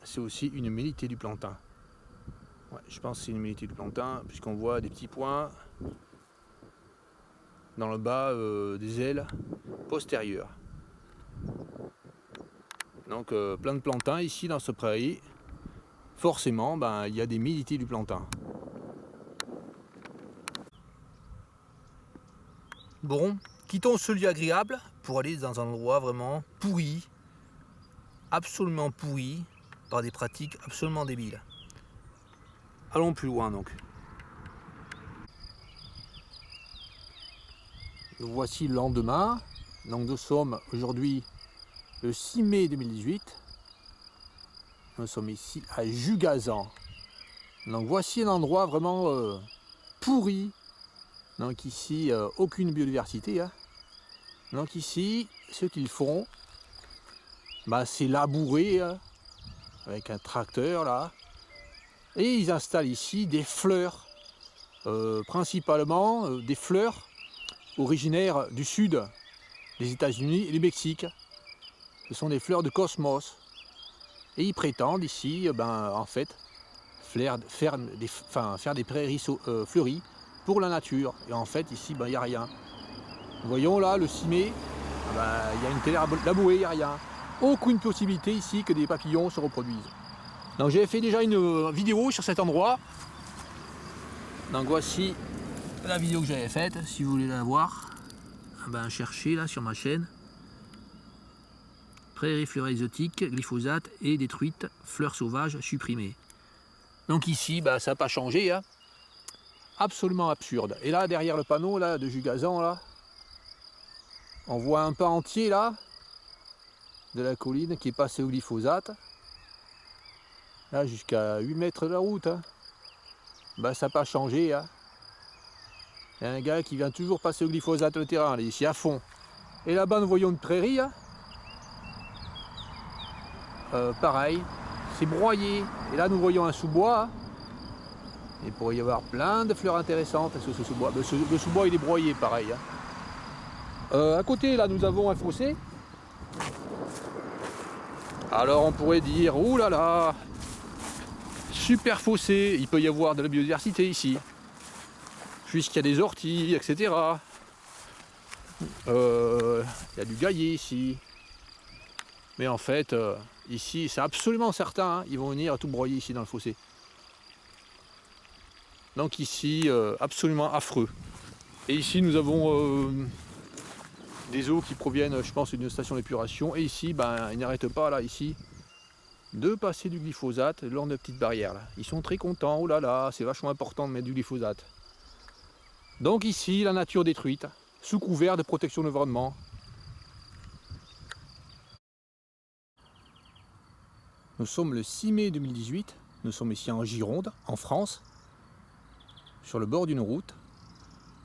c'est aussi une humidité du plantain. Ouais, je pense que c'est une humidité du plantain, puisqu'on voit des petits points dans le bas des ailes postérieures. Donc plein de plantain ici dans ce prairie. Forcément, il y a des humidités du plantain. Bon, quittons ce lieu agréable pour aller dans un endroit vraiment pourri, absolument pourri, par des pratiques absolument débiles. Allons plus loin donc. Nous voici le lendemain. Donc nous sommes aujourd'hui le 6 mai 2018. Nous sommes ici à Jugazan. Donc voici un endroit vraiment pourri. Donc ici, aucune biodiversité. Hein. Donc ici, ce qu'ils font, c'est labourer avec un tracteur là. Et ils installent ici des fleurs, principalement des fleurs originaires du sud des États-Unis et du Mexique. Ce sont des fleurs de cosmos. Et ils prétendent ici, en fait, faire des prairies fleuries pour la nature. Et en fait, ici, il n'y a rien. Nous voyons là, le 6 mai, il y a une terre labourée, il n'y a rien. Aucune possibilité ici que des papillons se reproduisent. Donc j'avais fait déjà une vidéo sur cet endroit. Donc voici la vidéo que j'avais faite, si vous voulez la voir. Cherchez là sur ma chaîne. Prairies fleurs exotiques, glyphosate et détruite, fleurs sauvages supprimées. Donc ici, ça n'a pas changé. Hein. Absolument absurde. Et là, derrière le panneau là, de Jugazan, là, on voit un pan entier là, de la colline qui est passé au glyphosate. Là, jusqu'à 8 mètres de la route. Hein. Ça n'a pas changé. Hein. Il y a un gars qui vient toujours passer au glyphosate le terrain, là, ici à fond. Et là-bas, nous voyons une prairie. Hein. Pareil, c'est broyé. Et là, nous voyons un sous-bois. Hein. Il pourrait y avoir plein de fleurs intéressantes sur ce sous-bois. Le sous-bois, il est broyé, pareil. Hein. À côté, là, nous avons un fossé. Alors, on pourrait dire, ouh là là, super fossé, il peut y avoir de la biodiversité ici. Puisqu'il y a des orties, etc. Il y a du gaillet ici. Mais en fait, ici, c'est absolument certain, hein, ils vont venir tout broyer ici dans le fossé. Donc ici, absolument affreux. Et ici, nous avons des eaux qui proviennent, je pense, d'une station d'épuration. Et ici, ils n'arrêtent pas, là, ici, de passer du glyphosate lors de petites barrières. Là. Ils sont très contents, oh là là, c'est vachement important de mettre du glyphosate. Donc ici, la nature détruite, sous couvert de protection de l'environnement. Nous sommes le 6 mai 2018, nous sommes ici en Gironde, en France, sur le bord d'une route.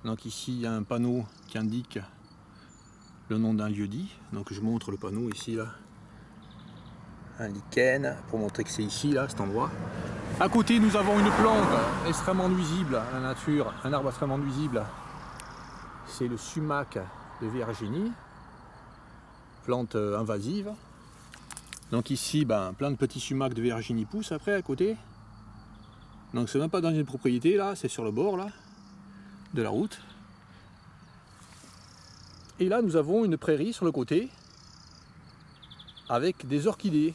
Donc ici, il y a un panneau qui indique le nom d'un lieu-dit. Donc je montre le panneau ici, là. Un lichen, pour montrer que c'est ici, là, cet endroit. À côté, nous avons une plante extrêmement nuisible à la nature, un arbre extrêmement nuisible. C'est le sumac de Virginie, plante invasive. Donc ici, plein de petits sumacs de Virginie poussent après à côté. Donc c'est même pas dans une propriété là, c'est sur le bord là, de la route. Et là nous avons une prairie sur le côté, avec des orchidées,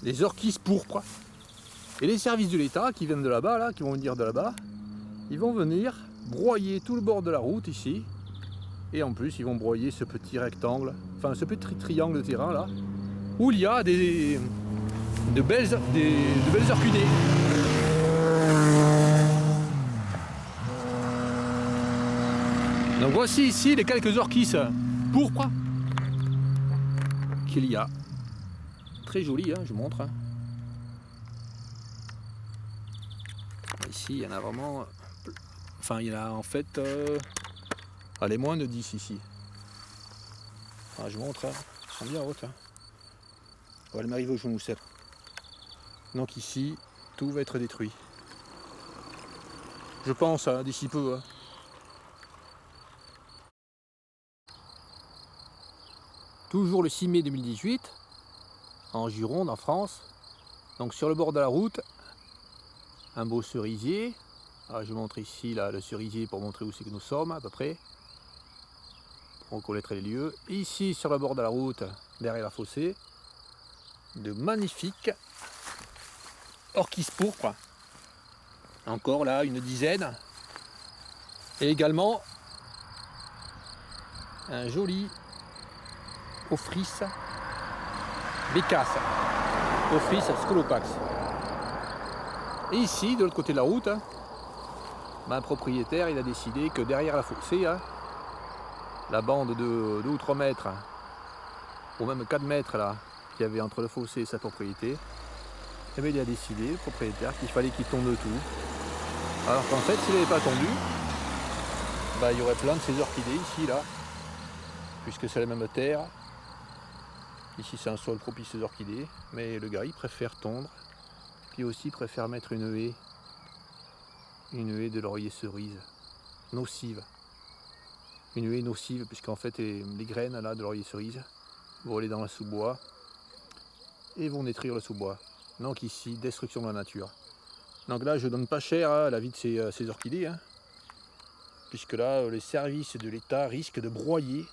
des orchis pourpres. Et les services de l'État qui viennent de là-bas, là, qui vont venir de là-bas, ils vont venir broyer tout le bord de la route ici. Et en plus ils vont broyer ce petit rectangle, enfin ce petit triangle de terrain là, où il y a de belles orchidées. Donc voici ici les quelques orchis pourpres qu'il y a. Très joli, hein, je vous montre. Hein. Ici il y en a vraiment... Enfin il y en a en fait... allez, moins de 10 ici. Ah, je vous montre, hein. Elles sont bien hautes. Hein. Oh, elle m'arrive au genou, celle. Donc ici, tout va être détruit. Je pense, hein, d'ici peu. Hein. Toujours le 6 mai 2018. en Gironde, en France. Donc sur le bord de la route, un beau cerisier. Alors, je montre ici là, le cerisier pour montrer où c'est que nous sommes à peu près. Pour reconnaître les lieux. Et ici sur le bord de la route, derrière la fossé, de magnifiques orchis pourpres. Encore là une dizaine. Et également un joli Ophrys bécasse, Ophrys scolopax. Et ici, de l'autre côté de la route, un propriétaire il a décidé que derrière la fossé, la bande de 2 ou 3 mètres, ou même 4 mètres là, qu'il y avait entre le fossé et sa propriété, et bien, il a décidé, le propriétaire, qu'il fallait qu'il tonde tout. Alors qu'en fait, s'il n'avait pas tondu, il y aurait plein de ces orchidées ici, là, puisque c'est la même terre. Ici, c'est un sol propice aux orchidées, mais le gars, il préfère tondre, puis aussi préfère mettre une haie de laurier cerise, nocive. Une haie nocive, puisqu'en fait, les graines là, de laurier cerise vont aller dans le sous-bois et vont détruire le sous-bois. Donc ici, destruction de la nature. Donc là, je donne pas cher la vie de ces orchidées, puisque là, les services de l'État risquent de broyer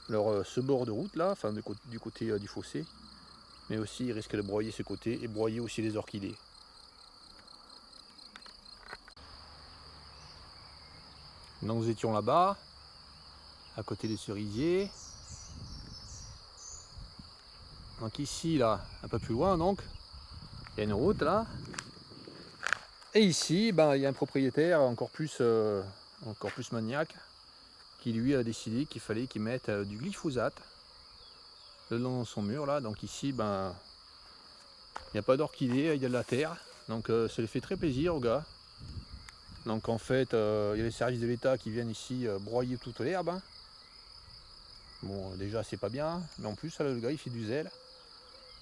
ce bord de route là, enfin du côté du fossé, mais aussi ils risquent de broyer ce côté et broyer aussi les orchidées. Donc nous étions là-bas, à côté des cerisiers. Donc ici, là, un peu plus loin, donc, il y a une route là. Et ici, il y a un propriétaire encore plus maniaque qui lui a décidé qu'il fallait qu'il mette du glyphosate le long de son mur là. Donc ici, il n'y a pas d'orchidée, il y a de la terre. Donc ça lui fait très plaisir aux gars. Donc en fait, il y a les services de l'État qui viennent ici broyer toute l'herbe. Bon, déjà c'est pas bien, mais en plus là, le gars il fait du zèle.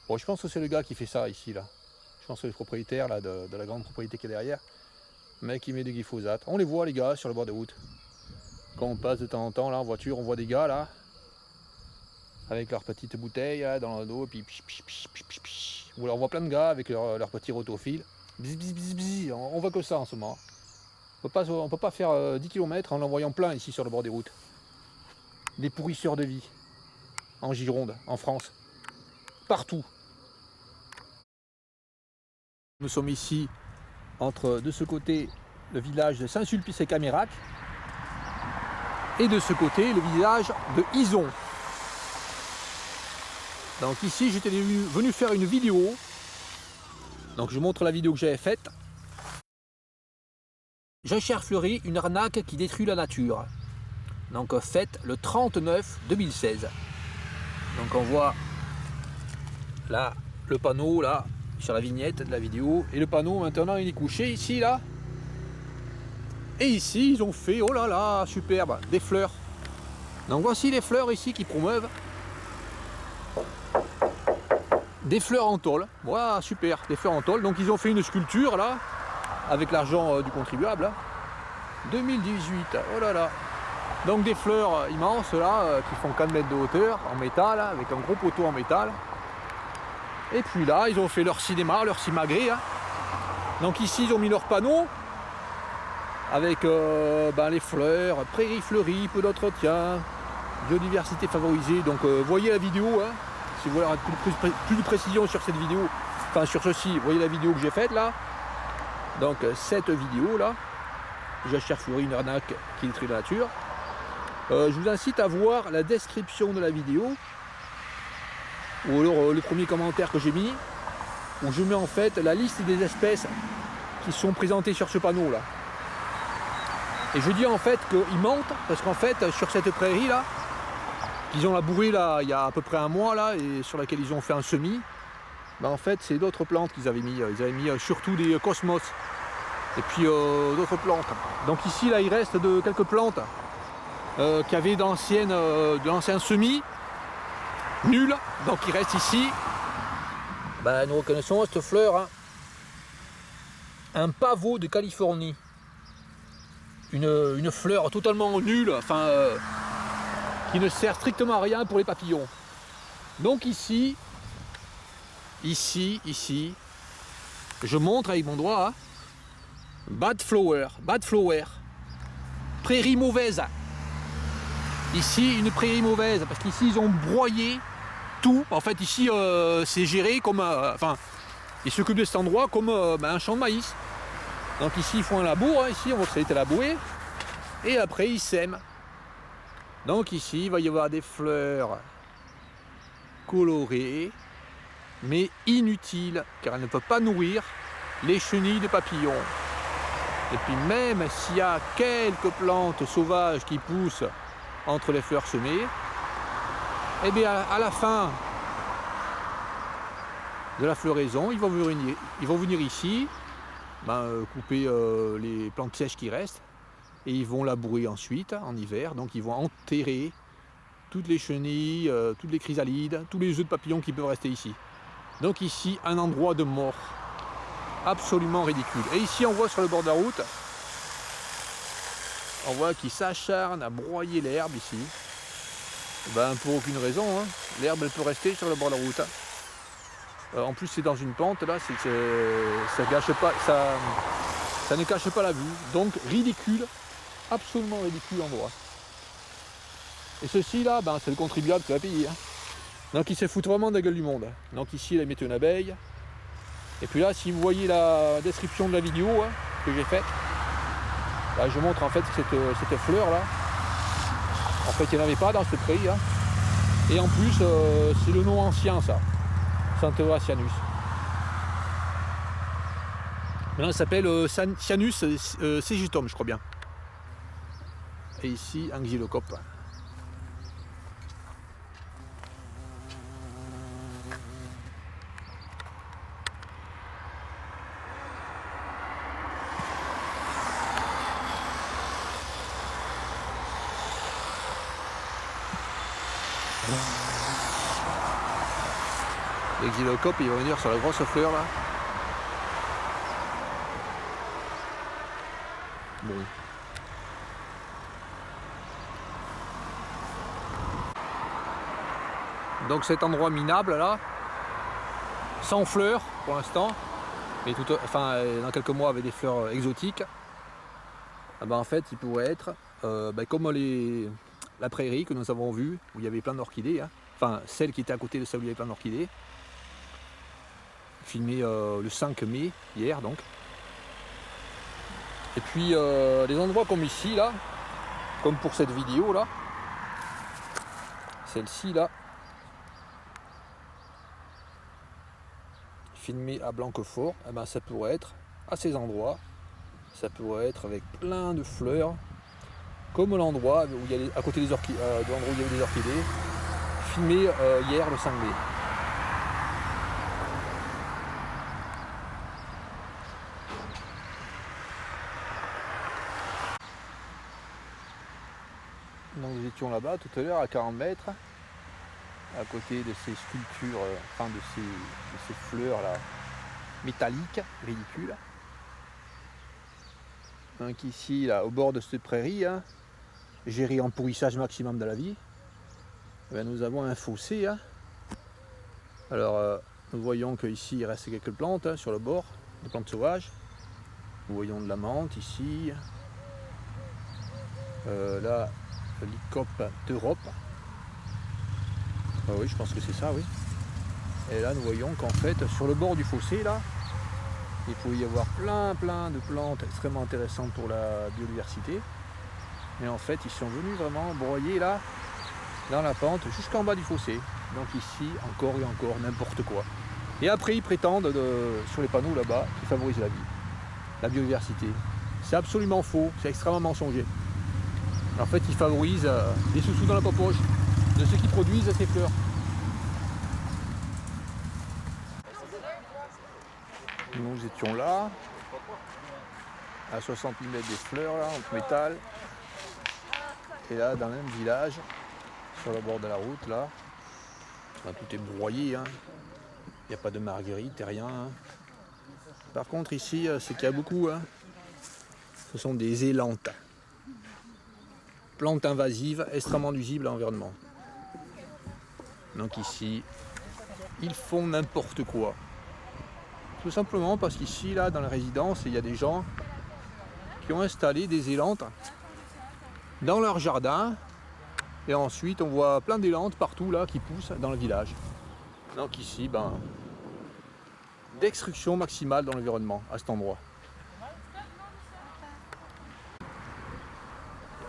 Bon, je pense que c'est le gars qui fait ça ici là. Je pense que c'est le propriétaire là, de la grande propriété qui est derrière. Le mec il met du glyphosate. On les voit les gars sur le bord de route. Quand on passe de temps en temps là en voiture, on voit des gars là avec leurs petites bouteilles là, dans le dos, et puis ou alors on voit plein de gars avec leur petit rotophile. On voit que ça en ce moment. On peut pas faire 10 km en envoyant plein ici sur le bord des routes. Des pourrisseurs de vie. En Gironde, en France. Partout. Nous sommes ici entre de ce côté le village de Saint-Sulpice-et-Camérac et de ce côté le village de Izon. Donc ici j'étais venu faire une vidéo. Donc je montre la vidéo que j'avais faite. Jachère fleurie, une arnaque qui détruit la nature. Donc faite le 39-2016. Donc on voit là le panneau là sur la vignette de la vidéo, et le panneau maintenant il est couché ici là. Et ici ils ont fait, oh là là, superbe, des fleurs. Donc voici les fleurs ici qui promeuvent. Des fleurs en tôle, voilà, super, des fleurs en tôle. Donc ils ont fait une sculpture là, avec l'argent du contribuable. Là. 2018, oh là là. Donc des fleurs immenses là, qui font 4 mètres de hauteur, en métal, avec un gros poteau en métal. Et puis là, ils ont fait leur cinéma, leur simagrée. Donc ici, ils ont mis leur panneau, avec les fleurs, prairies fleuries, peu d'entretien, biodiversité favorisée. Donc voyez la vidéo, si vous voulez avoir plus de précision sur cette vidéo, enfin sur ceci, voyez la vidéo que j'ai faite là. Donc cette vidéo là, Jachère fleurie, une arnaque qui détruit la nature. Je vous incite à voir la description de la vidéo, ou alors le premier commentaire que j'ai mis, où je mets en fait la liste des espèces qui sont présentées sur ce panneau là. Et je dis en fait qu'ils mentent, parce qu'en fait sur cette prairie là, qu'ils ont labourée là il y a à peu près un mois là, et sur laquelle ils ont fait un semis, en fait c'est d'autres plantes qu'ils avaient mis. Ils avaient mis surtout des cosmos, et puis d'autres plantes. Donc ici là il reste quelques plantes qui avaient de l'ancien semis, nul. Donc il reste ici, nous reconnaissons cette fleur, un pavot de Californie, une fleur totalement nulle, qui ne sert strictement à rien pour les papillons. Donc ici, ici, je montre avec mon doigt, hein. Bad flower, prairie mauvaise. Ici, une prairie mauvaise, parce qu'ici, ils ont broyé tout. En fait, ici, c'est géré comme... enfin, ils s'occupent de cet endroit comme un champ de maïs. Donc ici, ils font un labour, hein. Ici, on voit que ça a été labouré. Et après, ils sèment. Donc ici, il va y avoir des fleurs colorées, mais inutiles, car elles ne peuvent pas nourrir les chenilles de papillons. Et puis même s'il y a quelques plantes sauvages qui poussent entre les fleurs semées, eh bien à la fin de la floraison, ils vont venir ici, couper les plantes sèches qui restent, et ils vont labourer ensuite en hiver. Donc ils vont enterrer toutes les chenilles, toutes les chrysalides, tous les œufs de papillons qui peuvent rester ici. Donc ici, un endroit de mort. Absolument ridicule. Et ici, on voit sur le bord de la route, on voit qu'ils s'acharnent à broyer l'herbe ici. Pour aucune raison, hein. L'herbe, elle peut rester sur le bord de la route. En plus, c'est dans une pente, là, ça gâche pas, ça ne cache pas la vue. Donc, ridicule, absolument ridicule endroit. Et ceci, là, c'est le contribuable qui va payer. Hein. Donc, ils se foutent vraiment de la gueule du monde. Donc, ici, là, ils mettent une abeille. Et puis là, si vous voyez la description de la vidéo que j'ai faite, là, je montre en fait cette fleur là. En fait, il n'y en avait pas dans cette prairie. Hein. Et en plus, c'est le nom ancien ça. Centaurea cyanus. Maintenant, ça s'appelle Cyanus segetum, je crois bien. Et ici, un xylocope. Les xylocopes, ils vont venir sur la grosse fleur là. Bon. Donc cet endroit minable là, sans fleurs pour l'instant, mais dans quelques mois avec des fleurs exotiques, en fait il pourrait être comme la prairie que nous avons vue, où il y avait plein d'orchidées, hein. Enfin celle qui était à côté de celle où il y avait plein d'orchidées, filmée le 5 mai, hier donc. Et puis des endroits comme ici là, comme pour cette vidéo là, celle-ci là, filmée à Blanquefort, ça pourrait être à ces endroits, ça pourrait être avec plein de fleurs, comme l'endroit où il y a à côté de l'endroit où il y avait des orchidées, filmé hier le 5 mai. Donc nous étions là-bas tout à l'heure à 40 mètres, à côté de ces sculptures, de ces fleurs là, métalliques, ridicules. Donc ici, là, au bord de cette prairie, hein, gérée en pourrissage maximum de la vie, nous avons un fossé. Hein. Alors nous voyons qu'ici il reste quelques plantes hein, sur le bord, des plantes sauvages. Nous voyons de la menthe ici. Là, Lycope d'Europe. Oui, je pense que c'est ça, oui. Et là, nous voyons qu'en fait, sur le bord du fossé, là, il pouvait y avoir plein de plantes extrêmement intéressantes pour la biodiversité. Mais en fait, ils sont venus vraiment broyer là, dans la pente, jusqu'en bas du fossé. Donc ici, encore et encore, n'importe quoi. Et après, ils prétendent, sur les panneaux là-bas, qu'ils favorisent la vie, la biodiversité. C'est absolument faux, c'est extrêmement mensonger. En fait, ils favorisent des sous-sous dans la poche de ceux qui produisent ces fleurs. Nous étions là, à 60 mm des fleurs, là, en métal. Et là, dans le même village, sur le bord de la route, là, tout est broyé. Hein. Il n'y a pas de marguerite et rien. Hein. Par contre, ici, ce qu'il y a beaucoup, hein, ce sont des élantes. Plantes invasives, extrêmement nuisibles à l'environnement. Donc ici, ils font n'importe quoi. Tout simplement parce qu'ici, là, dans la résidence, il y a des gens qui ont installé des élantes dans leur jardin. Et ensuite, on voit plein d'élantes partout là qui poussent dans le village. Donc ici, destruction maximale dans l'environnement à cet endroit.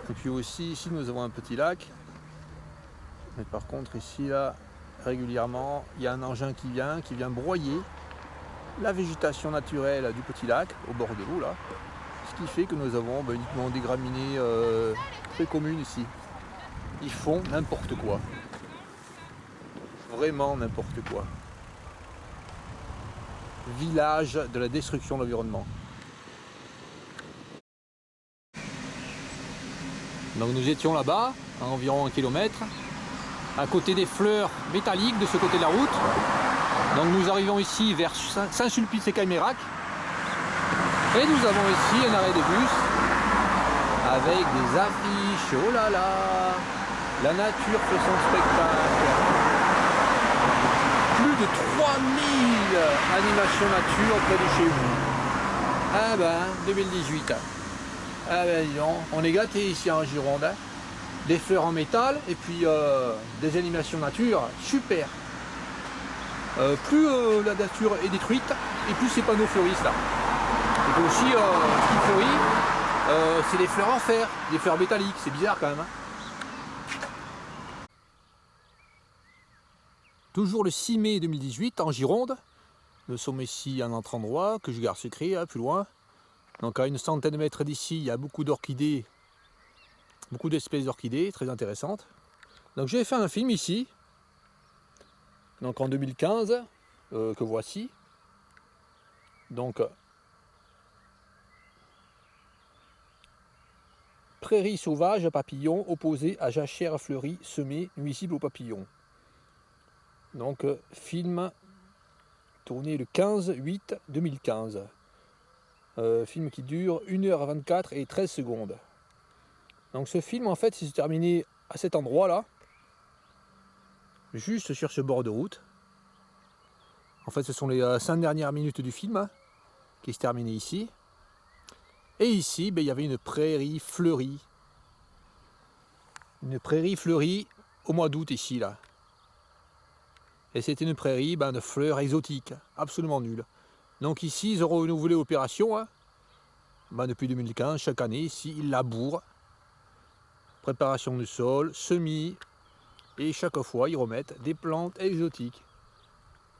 Et puis aussi, ici, nous avons un petit lac. Mais par contre, ici, là, régulièrement, il y a un engin qui vient broyer la végétation naturelle du petit lac au bord de l'eau là. Ce qui fait que nous avons uniquement des graminées très communes ici. Ils font n'importe quoi. Vraiment n'importe quoi. Village de la destruction de l'environnement. Donc nous étions là-bas, à environ 1 kilomètre, à côté des fleurs métalliques de ce côté de la route. Donc nous arrivons ici vers Saint-Sulpice-et-Caimerac. Et nous avons ici un arrêt de bus avec des affiches. Oh là là! La nature fait son spectacle. Plus de 3000 animations nature près de chez vous. Ah ben, 2018. Ah ben, disons, on est gâtés ici en Gironde. Hein. Des fleurs en métal et puis des animations nature, super. Plus la nature est détruite et plus ces panneaux fleurissent là. Et puis aussi, ce qui fleurit, c'est des fleurs en fer, des fleurs métalliques, c'est bizarre quand même. Hein. Toujours le 6 mai 2018 en Gironde, nous sommes ici à un autre endroit que je garde secret, hein, plus loin. Donc à une centaine de mètres d'ici, il y a beaucoup d'orchidées, beaucoup d'espèces d'orchidées très intéressantes. Donc j'ai fait un film ici, donc en 2015, que voici. Donc prairies sauvages à papillons opposées à jachères fleuries semées nuisibles aux papillons. Donc film tourné le 15-8-2015. Film qui dure 1h24 et 13 secondes. Donc ce film en fait s'est terminé à cet endroit là, juste sur ce bord de route. En fait ce sont les 5 dernières minutes du film qui se terminaient ici. Et ici il y avait une prairie fleurie. Une prairie fleurie au mois d'août ici là. Et c'était une prairie de fleurs exotiques, absolument nulles. Donc ici, ils ont renouvelé l'opération. Hein. Depuis 2015, chaque année, ici, ils labourent. Préparation du sol, semis. Et chaque fois, ils remettent des plantes exotiques.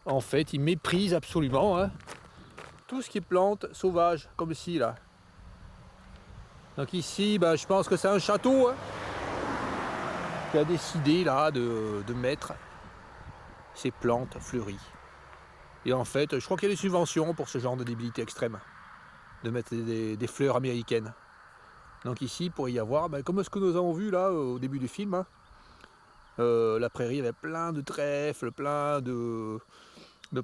En fait, ils méprisent absolument tout ce qui est plantes sauvages, comme ici, là. Donc ici, je pense que c'est un château qui a décidé là de mettre ces plantes fleuries. Et en fait, je crois qu'il y a des subventions pour ce genre de débilité extrême, de mettre des fleurs américaines. Donc ici, il pourrait y avoir, comme ce que nous avons vu là au début du film, la prairie avait plein de trèfles, plein de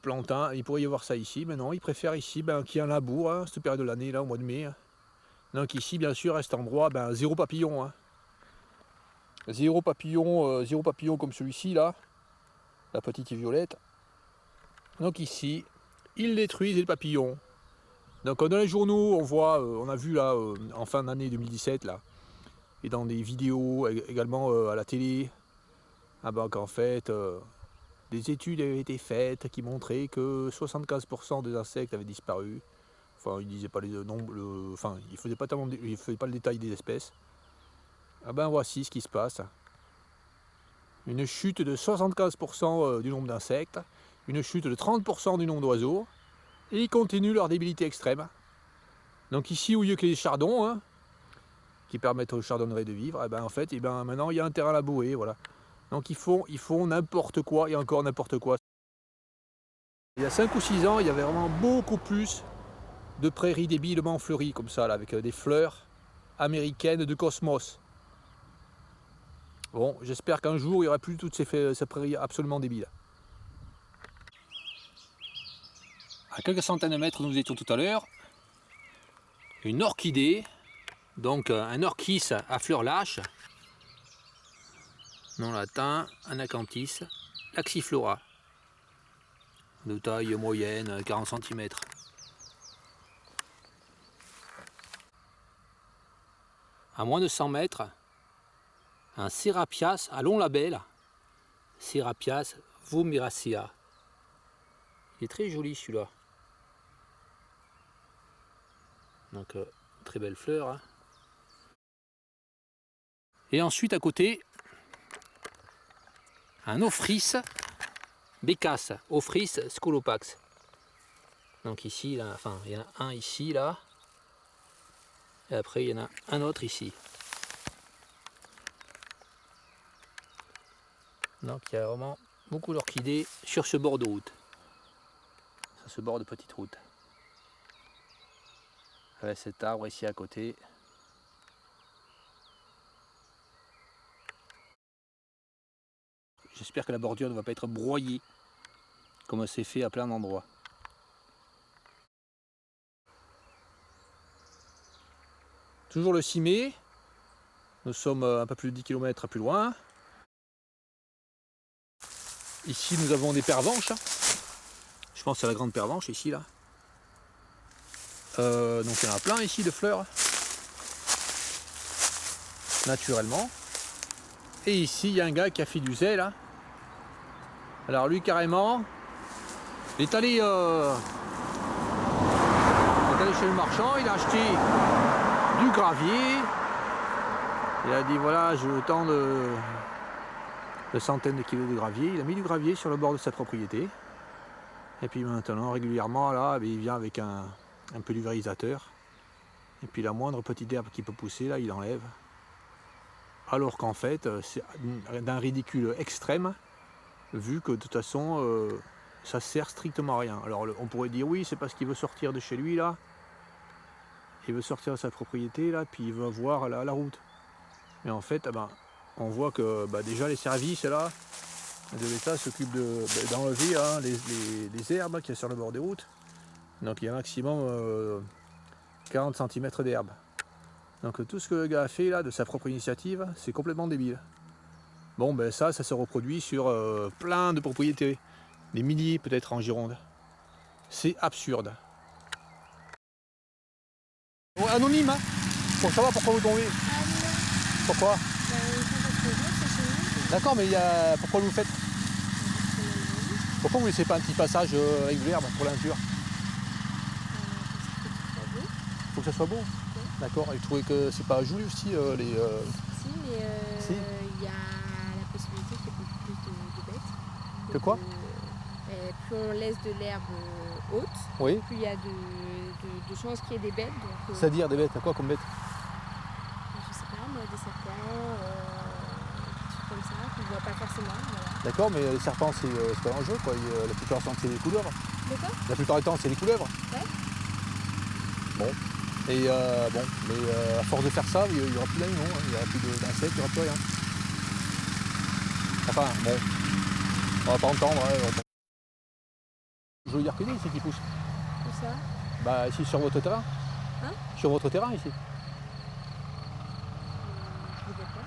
plantains. Il pourrait y avoir ça ici, mais non, ils préfèrent ici qu'il y ait un labour, cette période de l'année, là, au mois de mai. Donc ici, bien sûr, à cet endroit, zéro papillon. Zéro papillon comme celui-ci, là, la petite violette. Donc ici, ils détruisent les papillons. Donc dans les journaux, on voit, on a vu là en fin d'année 2017 là, et dans des vidéos également à la télé, qu'en fait des études avaient été faites qui montraient que 75% des insectes avaient disparu. Enfin, ils disaient pas les nombres, enfin, ils faisaient pas tellement, ils faisaient pas le détail des espèces. Voici ce qui se passe. Une chute de 75% du nombre d'insectes, une chute de 30% du nombre d'oiseaux, et ils continuent leur débilité extrême. Donc ici, au lieu que les chardons, qui permettent aux chardonnerets de vivre, en fait, maintenant il y a un terrain laboué, voilà. Donc ils font n'importe quoi et encore n'importe quoi. Il y a 5 ou 6 ans, il y avait vraiment beaucoup plus de prairies débilement fleuries comme ça, là, avec des fleurs américaines de cosmos. Bon, j'espère qu'un jour, il n'y aura plus toutes ces prairies absolument débiles. À quelques centaines de mètres où nous étions tout à l'heure, une orchidée, donc un orchis à fleurs lâches, nom latin, Anacanthis laxiflora. de taille moyenne, 40 cm. À moins de 100 mètres, un Serapias à long label, Serapias vomiracea. Il est très joli celui-là. Donc très belle fleur. Hein. Et ensuite à côté, un Ophrys Bécasse, Ophrys scolopax. Donc ici, là, enfin il y en a un ici, là. Et après il y en a un autre ici. Donc il y a vraiment beaucoup d'orchidées sur ce bord de route. Sur ce bord de petite route. Avec cet arbre ici à côté. J'espère que la bordure ne va pas être broyée comme c'est fait à plein d'endroits. Toujours le 6 mai, nous sommes un peu plus de 10 km plus loin. Ici nous avons des pervenches. Je pense que c'est la grande pervenche ici là. Donc il y en a plein ici de fleurs. Naturellement. Et ici il y a un gars qui a fait du zèle là. Alors lui carrément, il est allé chez le marchand, il a acheté du gravier. Il a dit voilà, j'ai autant de centaines de kilos de gravier. Il a mis du gravier sur le bord de sa propriété. Et puis maintenant, régulièrement, là, il vient avec un pulvérisateur. Et puis la moindre petite herbe qui peut pousser, là, il enlève. Alors qu'en fait, c'est d'un ridicule extrême, vu que de toute façon, ça sert strictement à rien. Alors on pourrait dire oui, c'est parce qu'il veut sortir de chez lui, là. Il veut sortir de sa propriété, là, puis il veut voir la route. Mais en fait, on voit que déjà les services là de l'État s'occupent d'enlever les herbes qu'il y a sur le bord des routes. Donc il y a un maximum 40 cm d'herbe. Donc tout ce que le gars a fait là de sa propre initiative, c'est complètement débile. Bon ça se reproduit sur plein de propriétés, des milliers peut-être en Gironde. C'est absurde. Ouais, anonyme hein, pour savoir pourquoi vous tombez. Pourquoi? D'accord, mais pourquoi vous le faites? Pourquoi vous ne laissez pas un petit passage avec de l'herbe pour l'injure? Il faut que ça soit beau. D'accord, et vous trouvez que c'est pas joli aussi les... Si, mais il y a la possibilité qu'il y ait beaucoup plus de bêtes. De quoi? Plus on laisse de l'herbe haute, oui. Plus il y a de chances qu'il y ait des bêtes. C'est-à-dire des bêtes, à quoi comme bêtes? Je sais pas, moi, des serpents, des trucs comme ça, qu'on ne voit pas forcément. Voilà. D'accord, mais les serpents, c'est pas dangereux, quoi. La plupart du temps, c'est les couleuvres. D'accord. La plupart du temps, c'est les couleuvres. Ouais. Bon. Et à force de faire ça, il n'y aura plus d'animaux, hein. Il n'y aura plus d'insectes, il n'y aura plus rien. Enfin, bon. On va pas entendre. Hein, joli d'orchidée ici qui pousse. Où ça? Bah ici sur votre terrain. Hein? Sur votre terrain ici. Je ne vois pas.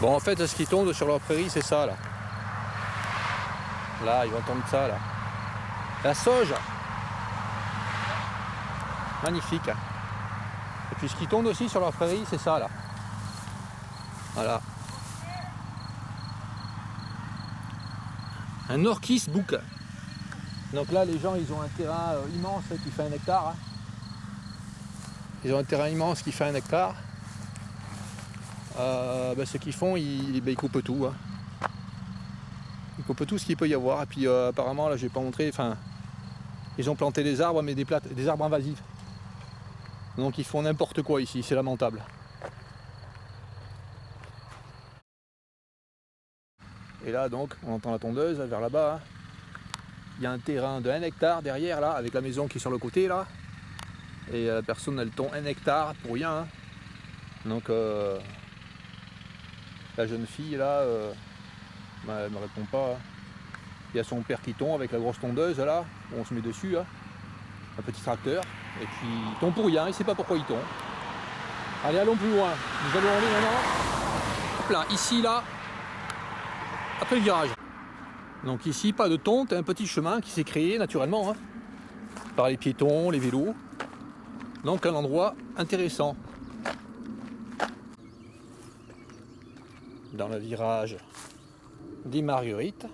Bon en fait ce qui tombe sur leur prairie c'est ça là. Là ils vont tomber de ça là. La sauge. Magnifique. Et puis ce qui tombe aussi sur leur prairie c'est ça là. Voilà. Un orchis bouc. Donc là les gens ils ont un terrain immense qui fait 1 hectare. Hein. Ils ont un terrain immense qui fait 1 hectare. Ce qu'ils font, ils coupent tout. Hein. Ils coupent tout ce qu'il peut y avoir. Et puis apparemment, là je vais pas montrer, ils ont planté des arbres, mais des arbres invasifs. Donc ils font n'importe quoi ici, c'est lamentable. Et là donc, on entend la tondeuse vers là-bas. Hein. Il y a un terrain de 1 hectare derrière là, avec la maison qui est sur le côté là. Et la personne elle tombe 1 hectare pour rien. Hein. Donc la jeune fille là, elle me répond pas. Hein. Il y a son père qui tombe avec la grosse tondeuse là, où on se met dessus, hein. Un petit tracteur, et puis il tombe pour rien, il ne sait pas pourquoi il tombe. Allez, allons plus loin. Nous allons aller maintenant. Hop là, ici, là, après le virage. Donc ici, pas de tonte, un petit chemin qui s'est créé naturellement, hein, par les piétons, les vélos. Donc un endroit intéressant. Dans le virage des Marguerites.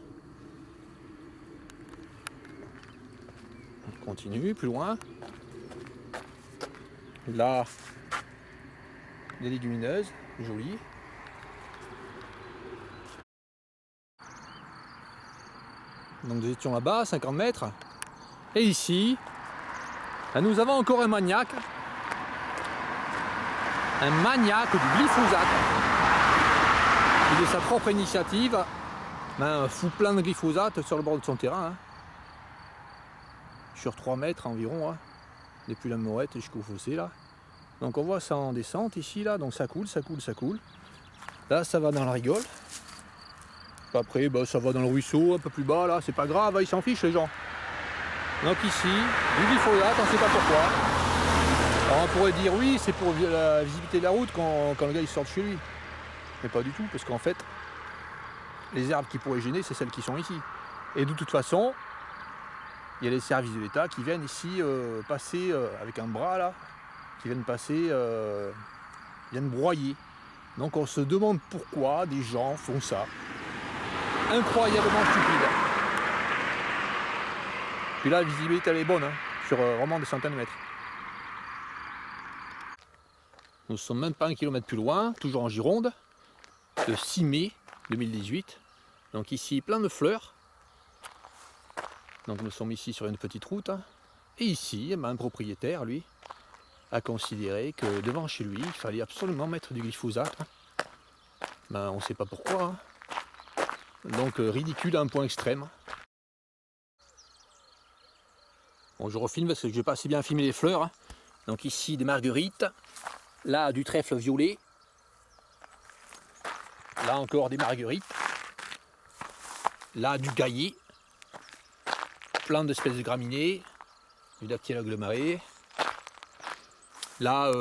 On continue plus loin. Là, des légumineuses, jolies. Donc nous étions là-bas, à 50 mètres. Et ici, nous avons encore un maniaque. Un maniaque du glyphosate. Qui de sa propre initiative fout plein de glyphosate sur le bord de son terrain. Hein. Sur 3 mètres environ, hein, depuis la Morette jusqu'au fossé là. Donc on voit ça en descente ici là, donc ça coule, ça coule, ça coule. Là ça va dans la rigole. Après ça va dans le ruisseau un peu plus bas là, c'est pas grave, ils s'en fichent les gens. Donc ici, du glyphosate, on ne sait pas pourquoi. Alors on pourrait dire oui, c'est pour la visibilité de la route quand le gars il sort de chez lui. Mais pas du tout, parce qu'en fait, les herbes qui pourraient gêner, c'est celles qui sont ici. Et de toute façon, il y a les services de l'État qui viennent ici passer avec un bras là, qui viennent passer, viennent broyer. Donc on se demande pourquoi des gens font ça. Incroyablement stupide. Puis là, la visibilité elle est bonne, hein, sur vraiment des centaines de mètres. Nous ne sommes même pas 1 kilomètre plus loin, toujours en Gironde, le 6 mai 2018. Donc ici, plein de fleurs. Donc nous sommes ici sur une petite route. Et ici, un propriétaire, lui, a considéré que devant chez lui, il fallait absolument mettre du glyphosate. On ne sait pas pourquoi. Hein. Donc ridicule à un point extrême. Bon, je refilme parce que je n'ai pas assez bien filmé les fleurs. Hein. Donc ici des marguerites, là du trèfle violet, là encore des marguerites, là du gaillet, plein d'espèces de graminées, du dactyloglomeré marais, là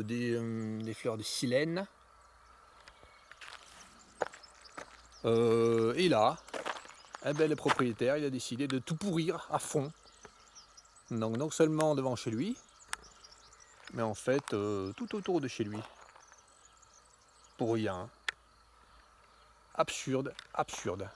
des fleurs de silène, et là, le propriétaire il a décidé de tout pourrir à fond. Donc non seulement devant chez lui, mais en fait tout autour de chez lui. Pour rien. Absurde, absurde.